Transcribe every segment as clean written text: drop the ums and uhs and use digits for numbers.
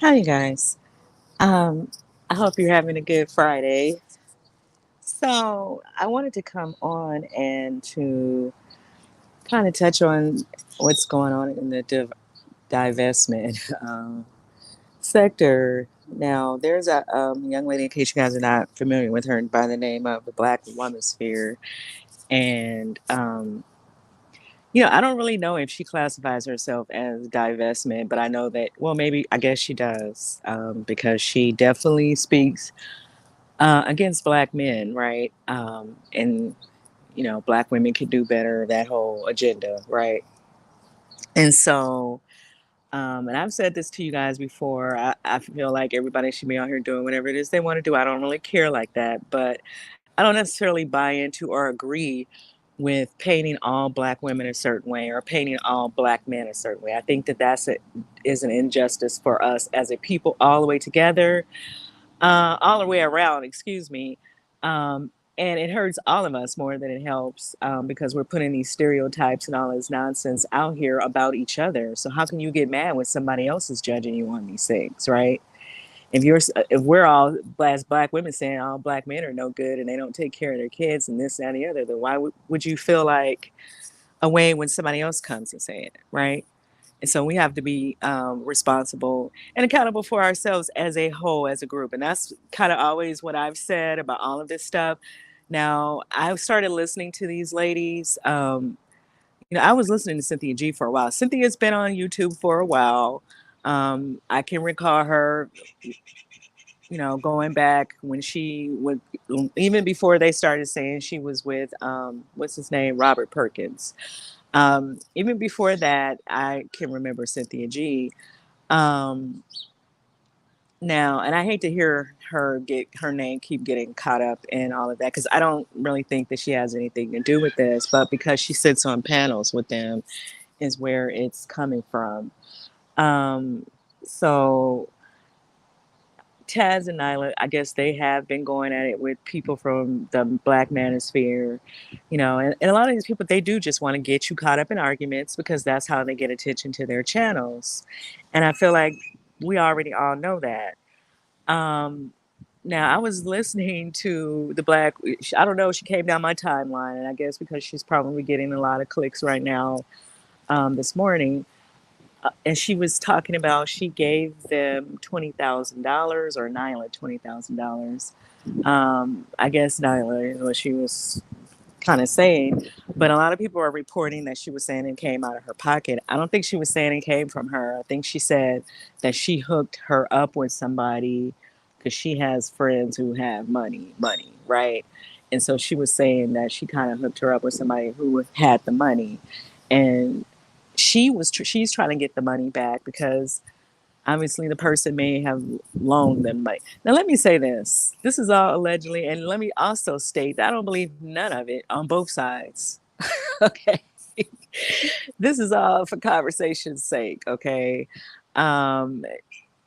Hi, you guys. Um, I hope you're having a good Friday. So, I wanted to come on and to kind of touch on what's going on in the divestment sector. Now, there's a young lady, in case you guys are not familiar with her, by the name of the Black Womansphere. And, I don't really know if she classifies herself as divestment, but I know that, well, maybe, I guess she does, because she definitely speaks against black men, right? And black women could do better. That whole agenda, right? And so, and I've said this to you guys before. I feel like everybody should be out here doing whatever it is they want to do. I don't really care like that, but I don't necessarily buy into or agree with painting all black women a certain way or painting all black men a certain way. I think that is an injustice for us as a people all the way together, all the way around, excuse me. Um, and it hurts all of us more than it helps, because we're putting these stereotypes and all this nonsense out here about each other. So how can you get mad when somebody else is judging you on these things, right? If we're all as black women saying all black men are no good and they don't take care of their kids and this that, and the other, then why would you feel like a way when somebody else comes and say it, right? And so we have to be responsible and accountable for ourselves as a whole, as a group. And that's kind of always what I've said about all of this stuff. Now, I've started listening to these ladies. I was listening to Cynthia G for a while. Cynthia's been on YouTube for a while. I can recall her, going back when she would, even before they started saying she was with, what's his name, Robert Perkins. Even before that, I can remember Cynthia G. Um, Now, and I hate to hear her get her name keep getting caught up in all of that because I don't really think that she has anything to do with this, but because she sits on panels with them is where it's coming from. Um, so Taz and Nylah, I guess they have been going at it with people from the Black Manosphere, and a lot of these people, they do just want to get you caught up in arguments because that's how they get attention to their channels. And I feel like we already all know that. Um, Now, I was listening to I don't know, she came down my timeline, and I guess because she's probably getting a lot of clicks right now, this morning, and she was talking about she gave them $20,000 or Nyla $20,000. I guess Nyla is what she was kind of saying, but a lot of people are reporting that she was saying it came out of her pocket. I don't think she was saying it came from her. I think she said that she hooked her up with somebody because she has friends who have money, right? And so she was saying that she kind of hooked her up with somebody who had the money, and she's trying to get the money back because obviously the person may have loaned them money. Now, let me say this. This is all allegedly, and let me also state that I don't believe none of it on both sides. Okay. This is all for conversation's sake, okay? Um,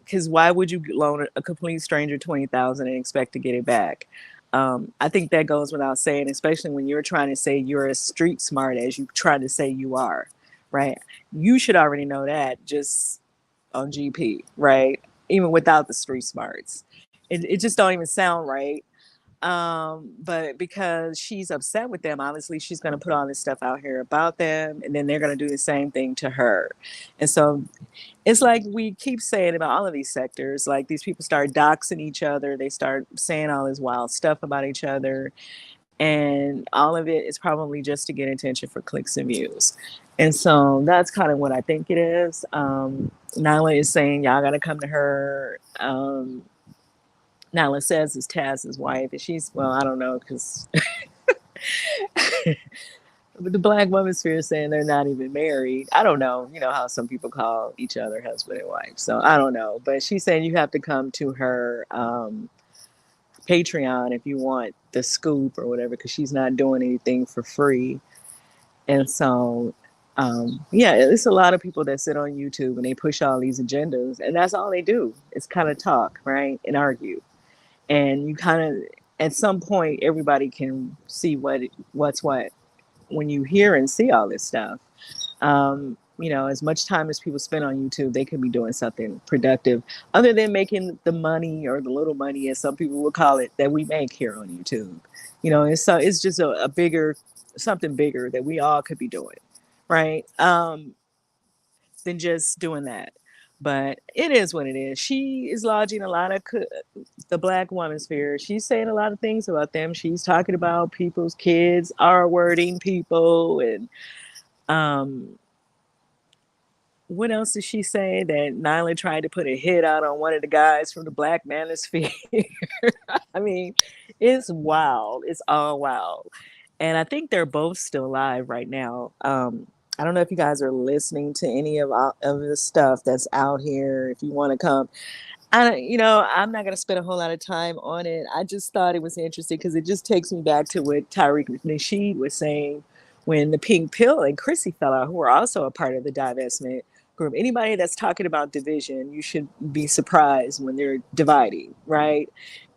because why would you loan a complete stranger 20,000 and expect to get it back? I think that goes without saying, especially when you're trying to say you're as street smart as you try to say you are, right? You should already know that just on GP, right? Even without the street smarts. It just don't even sound right. But because she's upset with them, obviously she's going to put all this stuff out here about them, and then they're going to do the same thing to her. And so it's like we keep saying about all of these sectors, like these people start doxing each other, they start saying all this wild stuff about each other, and all of it is probably just to get attention for clicks and views. And so that's kind of what I think it is. Nyla is saying y'all got to come to her. Nyla Says is Taz's wife, and she's, well, I don't know, because the Black Womansphere is saying they're not even married. I don't know. You know how some people call each other husband and wife. So I don't know. But she's saying you have to come to her Patreon if you want the scoop or whatever, because she's not doing anything for free. And so, yeah, it's a lot of people that sit on YouTube and they push all these agendas, and that's all they do. It's kind of talk, right, and argue. And you kind of, at some point, everybody can see what's what when you hear and see all this stuff. as much time as people spend on YouTube, they could be doing something productive other than making the money or the little money, as some people will call it, that we make here on YouTube. And so it's just a bigger, something bigger that we all could be doing, right? Than just doing that. But it is what it is. She is lodging a lot of the Black Womansphere. She's saying a lot of things about them. She's talking about people's kids, R-wording people, and um, what else did she say? That Nylah tried to put a hit out on one of the guys from the Black Manosphere. I mean, it's wild. It's all wild. And I think they're both still alive right now. I don't know if you guys are listening to any of the stuff that's out here. If you want to come, I'm not going to spend a whole lot of time on it. I just thought it was interesting because it just takes me back to what Tyreek Nasheed was saying when the Pink Pill and Chrissy fell out, who were also a part of the divestment group. Anybody that's talking about division, you should be surprised when they're dividing, right?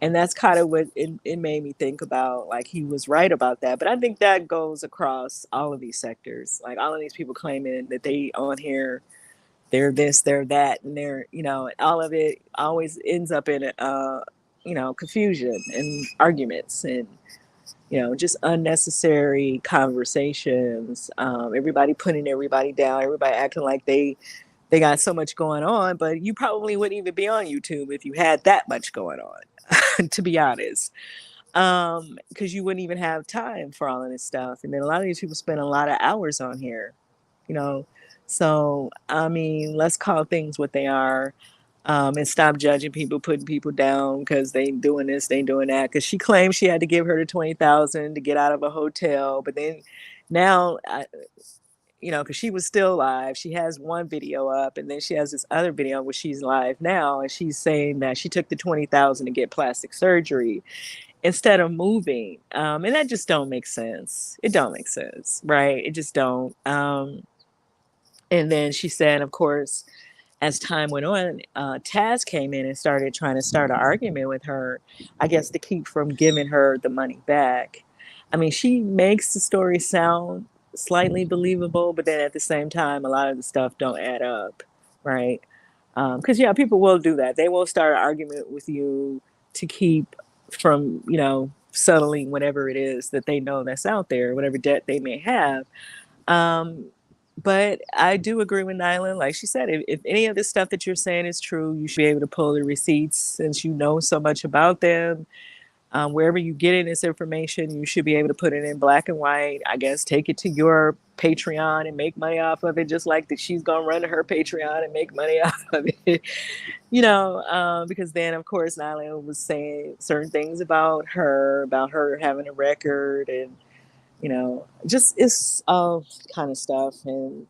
And that's kind of what it made me think about. Like, he was right about that. But I think that goes across all of these sectors. Like, all of these people claiming that they on here, they're this, they're that, and all of it always ends up in confusion and arguments and just unnecessary conversations. Everybody putting everybody down, everybody acting like they got so much going on, but you probably wouldn't even be on YouTube if you had that much going on, to be honest. Because you wouldn't even have time for all of this stuff. And then a lot of these people spend a lot of hours on here, you know. So I mean, let's call things what they are, and stop judging people, putting people down because they doing this, they doing that. Because she claimed she had to give her the 20,000 to get out of a hotel, but then now, because she was still live. She has one video up, and then she has this other video where she's live now, and she's saying that she took the 20,000 to get plastic surgery instead of moving, and that just don't make sense. It don't make sense, right? It just don't. And then she said, of course, as time went on, Taz came in and started trying to start an argument with her, I guess, to keep from giving her the money back. I mean, she makes the story sound slightly believable, but then at the same time, a lot of the stuff don't add up, right? Because people will do that. They will start an argument with you to keep from, settling whatever it is that they know that's out there, whatever debt they may have. Um, but I do agree with Nyla. Like she said, if any of this stuff that you're saying is true, you should be able to pull the receipts since you know so much about them. Wherever you get in this information, you should be able to put it in black and white. I guess take it to your Patreon and make money off of it, just like that she's gonna run to her Patreon and make money off of it. Because then of course Nyla was saying certain things about her having a record and just it's all kind of stuff. And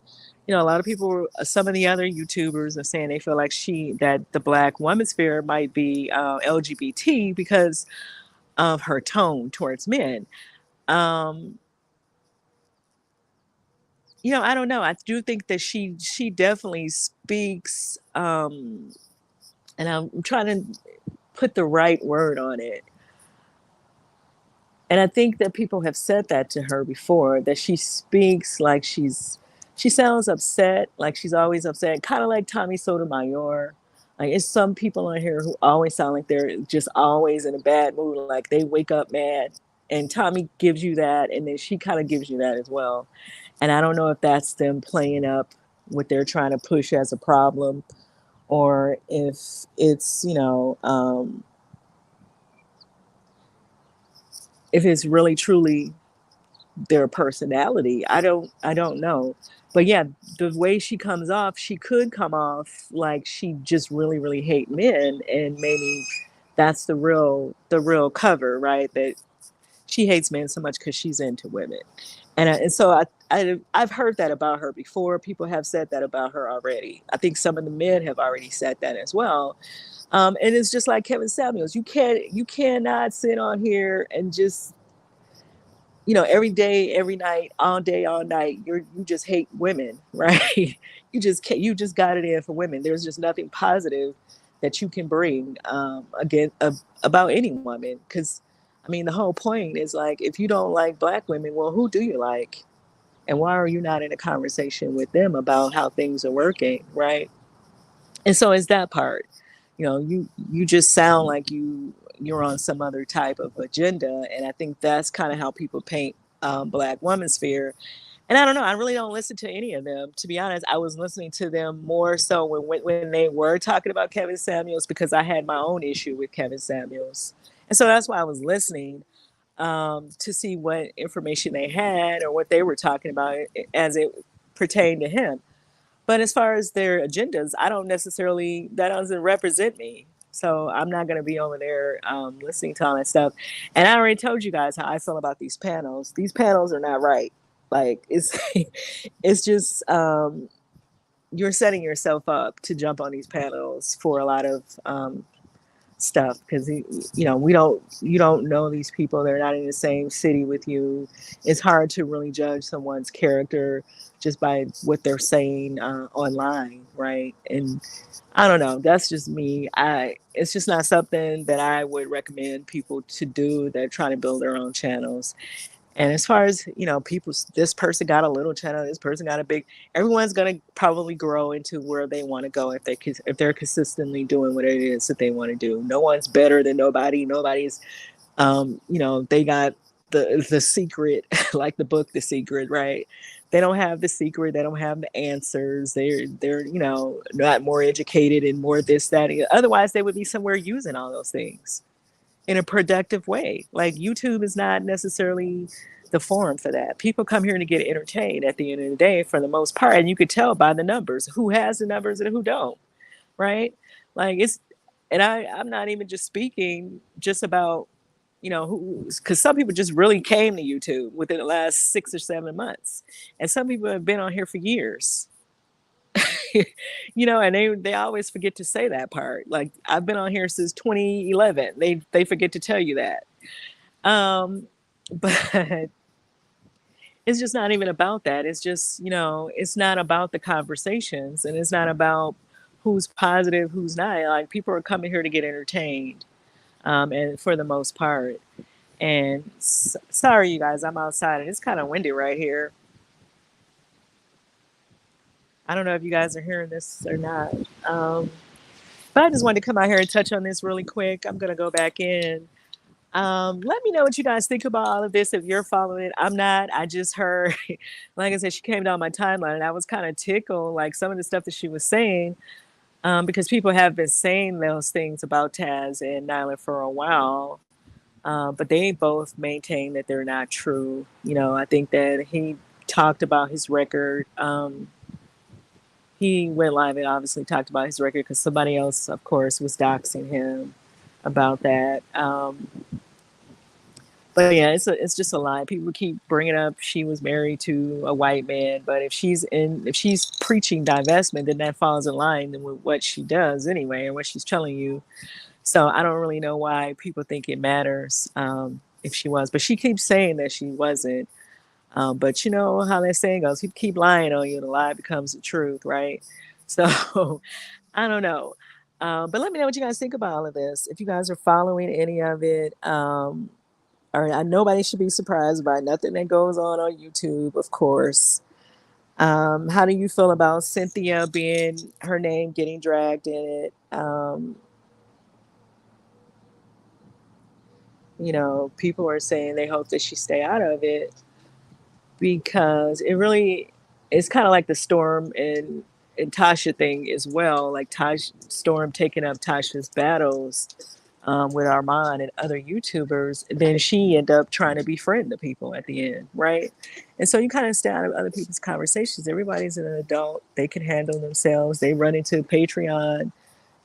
a lot of people, some of the other YouTubers are saying they feel like that the Black Womansphere might be LGBT because of her tone towards men. um I don't know. I do think that she definitely speaks, and I'm trying to put the right word on it. And I think that people have said that to her before, that she speaks like she sounds upset, like she's always upset, kind of like Tommy Sotomayor. Like, it's some people on here who always sound like they're just always in a bad mood, like they wake up mad. And Tommy gives you that, and then she kind of gives you that as well. And I don't know if that's them playing up what they're trying to push as a problem, or if it's, if it's really truly their personality. I don't know. But yeah, the way she comes off, she could come off like she just really, really hate men, and maybe that's the real cover, right? That she hates men so much because she's into women. And so I've heard that about her before. People have said that about her already. I think some of the men have already said that as well. And it's just like Kevin Samuels. You cannot sit on here and just every day, every night, all day, all night, you just hate women, right? You just got it in for women. There's just nothing positive that you can bring, about any woman. Because I mean, the whole point is, like, if you don't like Black women, well, who do you like? And why are you not in a conversation with them about how things are working, right? And so it's that part. You just sound like you're on some other type of agenda, and I think that's kind of how people paint Black Womansphere. And I don't know, I really don't listen to any of them. To be honest, I was listening to them more so when they were talking about Kevin Samuels, because I had my own issue with Kevin Samuels. And so that's why I was listening, to see what information they had or what they were talking about as it pertained to him. But as far as their agendas, I don't necessarily, that doesn't represent me. So I'm not going to be over there listening to all that stuff. And I already told you guys how I feel about these panels. These panels are not right. Like it's just, you're setting yourself up to jump on these panels for a lot of stuff, because we don't you don't know these people. They're not in the same city with you. It's hard to really judge someone's character just by what they're saying online, right? And I don't know, that's just me. I It's just not something that I would recommend people to do that are trying to build their own channels. And as far as, people, this person got a little channel, this person got a big, everyone's going to probably grow into where they want to go if they're consistently doing what it is that they want to do. No one's better than nobody. Nobody's, they got the secret, like the book, The Secret, right? They don't have the secret. They don't have the answers. They're, not more educated and more this, that. Otherwise, they would be somewhere using all those things in a productive way. Like YouTube is not necessarily the forum for that. People come here to get entertained at the end of the day for the most part. And you could tell by the numbers who has the numbers and who don't, right? Like I'm not even just speaking just about, who, because some people just really came to YouTube within the last 6 or 7 months. And some people have been on here for years. And they always forget to say that part. Like, I've been on here since 2011. They forget to tell you that. But it's just not even about that. It's just, it's not about the conversations, and it's not about who's positive, who's not. Like, people are coming here to get entertained, and for the most part. And sorry, you guys, I'm outside and it's kind of windy right here. I don't know if you guys are hearing this or not. But I just wanted to come out here and touch on this really quick. I'm going to go back in. Let me know what you guys think about all of this if you're following it. I'm not. I just heard, like I said, she came down my timeline and I was kind of tickled, like some of the stuff that she was saying, because people have been saying those things about Taz and Nylah for a while. But they both maintain that they're not true. I think that he talked about his record. He went live and obviously talked about his record because somebody else, of course, was doxing him about that. But yeah, it's just a lie. People keep bringing up she was married to a white man, but if she's preaching divestment, then that falls in line with what she does anyway and what she's telling you. So I don't really know why people think it matters, if she was, but she keeps saying that she wasn't. But you know how that saying goes: people keep lying on you, the lie becomes the truth, right? So I don't know. But let me know what you guys think about all of this. If you guys are following any of it, or nobody should be surprised by nothing that goes on YouTube, of course. How do you feel about Cynthia being her name getting dragged in it? People are saying they hope that she stay out of it because it really it's kind of like the Storm and Tasha thing as well. Like Storm taking up Tasha's battles with Armand and other YouTubers, then she ended up trying to befriend the people at the end, right? And so you kind of stay out of other people's conversations. Everybody's an adult; they can handle themselves. They run into Patreon,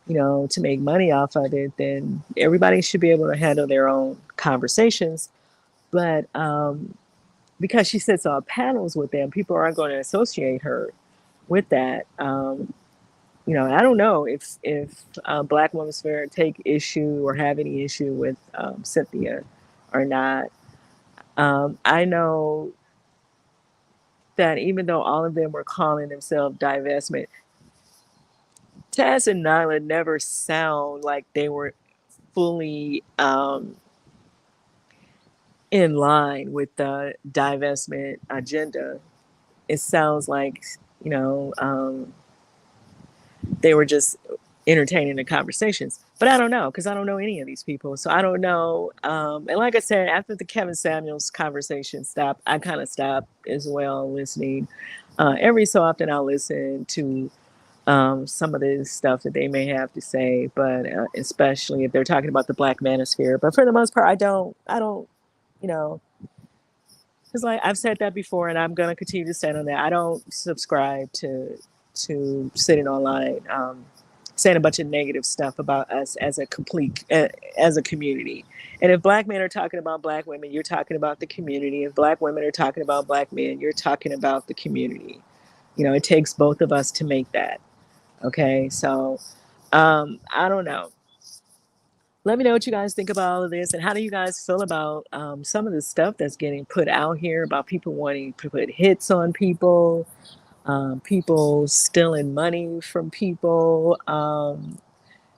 to make money off of it. Then everybody should be able to handle their own conversations. But because she sits on panels with them, people aren't going to associate her with that. I don't know if Black Womansphere take issue or have any issue with Cynthia or not. I know that even though all of them were calling themselves divestment, Taz and Nylah never sound like they were fully in line with the divestment agenda. it sounds like, you know, they were just entertaining the conversations. But I don't know, because I don't know any of these people. So I don't know. And like I said, after the Kevin Samuels conversation stopped, I kind of stopped as well listening. Every so often I'll listen to some of the stuff that they may have to say, but especially if they're talking about the Black Manosphere. But for the most part, I don't, you know, because like I've said that before, and I'm gonna continue to stand on that. I don't subscribe to sitting online saying a bunch of negative stuff about us as a complete as a community. And if Black men are talking about Black women, you're talking about the community. If Black women are talking about Black men, you're talking about the community. You know, it takes both of us to make that. Okay, so I don't know. Let me know what you guys think about all of this, and how do you guys feel about some of the stuff that's getting put out here about people wanting to put hits on people, people stealing money from people,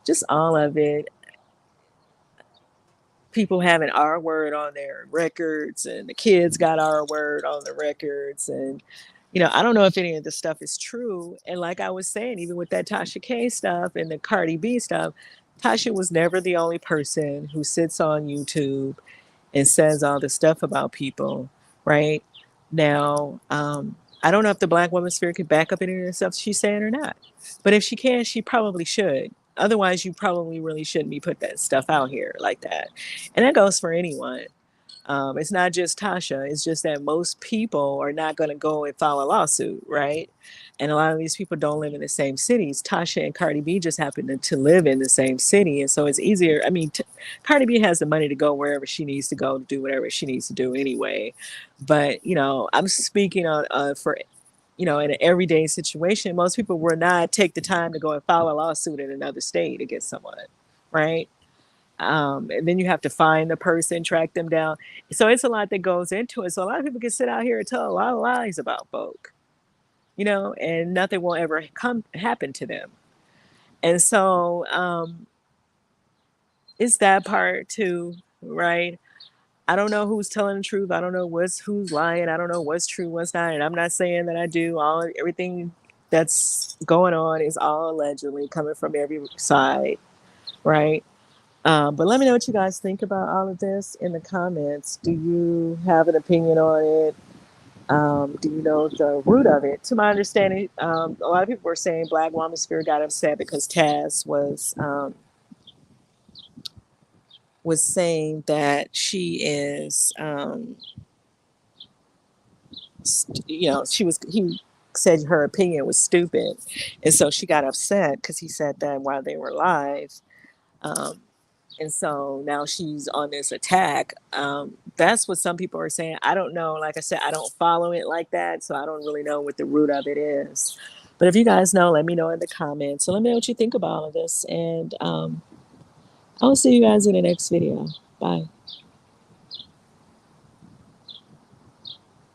just all of it. People having our word on their records, and the kids got our word on the records, and I don't know if any of this stuff is true. And like I was saying, even with that Tasha K stuff and the Cardi B stuff, Tasha was never the only person who sits on YouTube and says all this stuff about people, right? Now, I don't know if the Black Womansphere could back up any of the stuff she's saying or not. But if she can, she probably should. Otherwise, you probably really shouldn't be put that stuff out here like that. And that goes for anyone. It's not just Tasha. It's just that most people are not going to go and file a lawsuit, right? And a lot of these people don't live in the same cities. Tasha and Cardi B just happen to live in the same city. And so it's easier. I mean, Cardi B has the money to go wherever she needs to go to do whatever she needs to do anyway. But, I'm speaking on for, in an everyday situation. Most people will not take the time to go and file a lawsuit in another state against someone, right? And then you have to find the person, track them down. So it's a lot that goes into it. So a lot of people can sit out here and tell a lot of lies about folk, and nothing will ever happen to them. And so it's that part too, right? I don't know who's telling the truth. I don't know who's lying. I don't know what's true, what's not. And I'm not saying that I do. Everything that's going on is all allegedly coming from every side, right? But let me know what you guys think about all of this in the comments. Do you have an opinion on it? Do you know the root of it? To my understanding, a lot of people were saying Black Womansphere got upset because Taz was saying that she is, he said her opinion was stupid, and so she got upset because he said that while they were live. Um, And so now she's on this attack. That's what some people are saying. I don't know. Like I said, I don't follow it like that. So I don't really know what the root of it is. But if you guys know, let me know in the comments. So let me know what you think about all of this. And I will see you guys in the next video. Bye.